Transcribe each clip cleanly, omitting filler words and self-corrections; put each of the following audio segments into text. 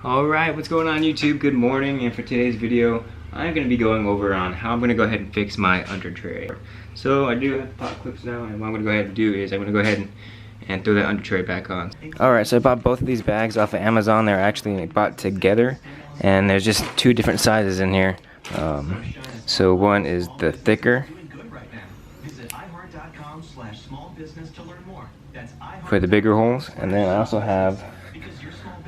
Alright, what's going on YouTube? Good morning, and for today's video, I'm going to be going over on how I'm going to go ahead and fix my undertray. So I do have pop clips now, and what I'm going to go ahead and do is I'm going to go ahead and throw that undertray back on. Alright, so I bought both of these bags off of Amazon. They're actually bought together, and there's just two different sizes in here. So one is the thicker for the bigger holes, and then I also have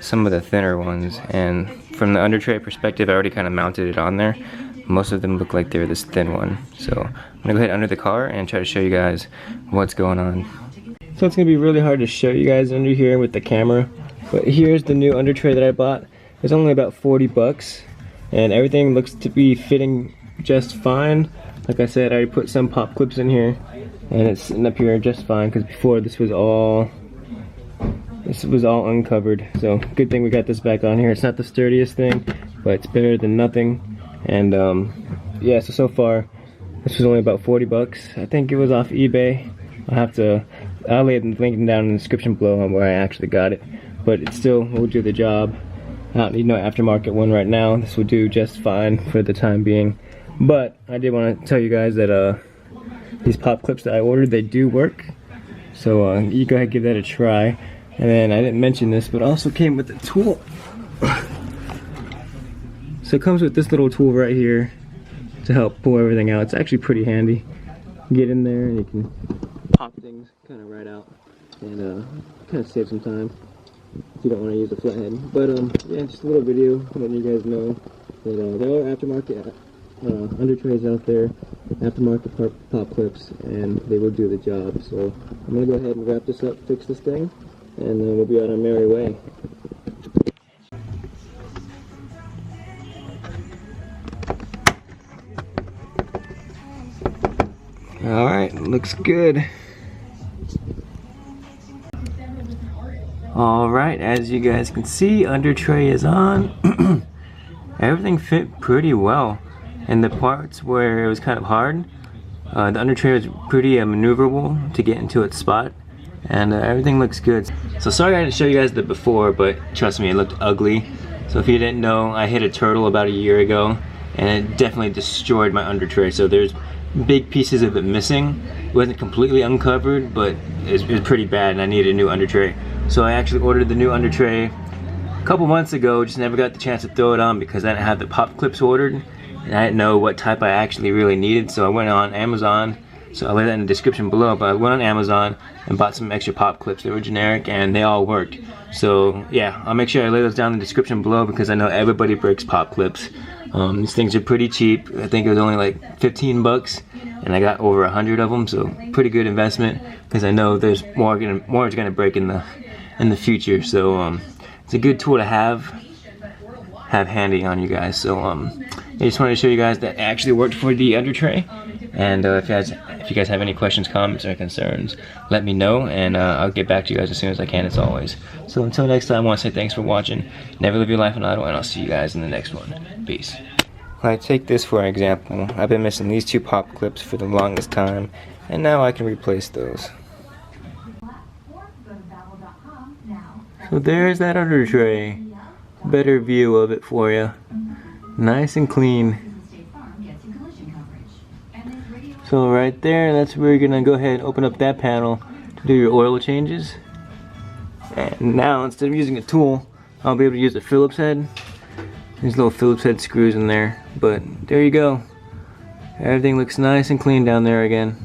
some of the thinner ones. And from the undertray perspective, I already kind of mounted it on there. Most of them look like they're this thin one. So I'm gonna go ahead under the car and try to show you guys what's going on. So it's gonna be really hard to show you guys under here with the camera, but here's the new undertray that I bought. It's only about 40 bucks, and everything looks to be fitting just fine. Like I said, I already put some pop clips in here, and it's sitting up here just fine, because before this was all uncovered. So good thing we got this back on here. It's not the sturdiest thing, but it's better than nothing. And yeah, so far this was only about 40 bucks. I think it was off eBay. I'll lay the link down in the description below on where I actually got it, but it still will do the job. I don't need no aftermarket one right now. This will do just fine for the time being. But I did want to tell you guys that these pop clips that I ordered, they do work. So you go ahead and give that a try. And then I didn't mention this, but it also came with a tool. So it comes with this little tool right here to help pull everything out. It's actually pretty handy. You get in there and you can pop things kind of right out, and kind of save some time if you don't want to use a flathead. But yeah, just a little video letting you guys know that there are aftermarket undertrays out there, aftermarket pop clips, and they will do the job. So I'm gonna go ahead and wrap this up, fix this thing, and then we'll be on our merry way. Alright, looks good. Alright, as you guys can see, undertray is on. Everything fit pretty well. And the parts where it was kind of hard, the undertray was pretty maneuverable to get into its spot. And everything looks good. So sorry I didn't show you guys the before, but trust me, it looked ugly. So if you didn't know, I hit a turtle about a year ago, and it definitely destroyed my undertray. So there's big pieces of it missing. It wasn't completely uncovered, but it was pretty bad, and I needed a new undertray. So I actually ordered the new undertray a couple months ago, just never got the chance to throw it on because I didn't have the pop clips ordered, and I didn't know what type I actually really needed. So I went on Amazon. So I'll lay that in the description below, but I went on Amazon and bought some extra pop clips. They were generic and they all worked. So yeah, I'll make sure I lay those down in the description below because I know everybody breaks pop clips. These things are pretty cheap. I think it was only like 15 bucks and I got over 100 of them, so pretty good investment because I know there's more is gonna break in the future. So it's a good tool to have handy on you guys. So I just wanted to show you guys that it actually worked for the undertray. And if you guys have any questions, comments, or concerns, let me know, and I'll get back to you guys as soon as I can, as always. So until next time, I want to say thanks for watching. Never live your life in idle, and I'll see you guys in the next one. Peace. Alright, take this for an example. I've been missing these two pop clips for the longest time, and now I can replace those. So there's that undertray. Better view of it for you. Nice and clean. So right there, that's where you're gonna go ahead and open up that panel to do your oil changes. And now, instead of using a tool, I'll be able to use a Phillips head. There's little Phillips head screws in there, but there you go. Everything looks nice and clean down there again.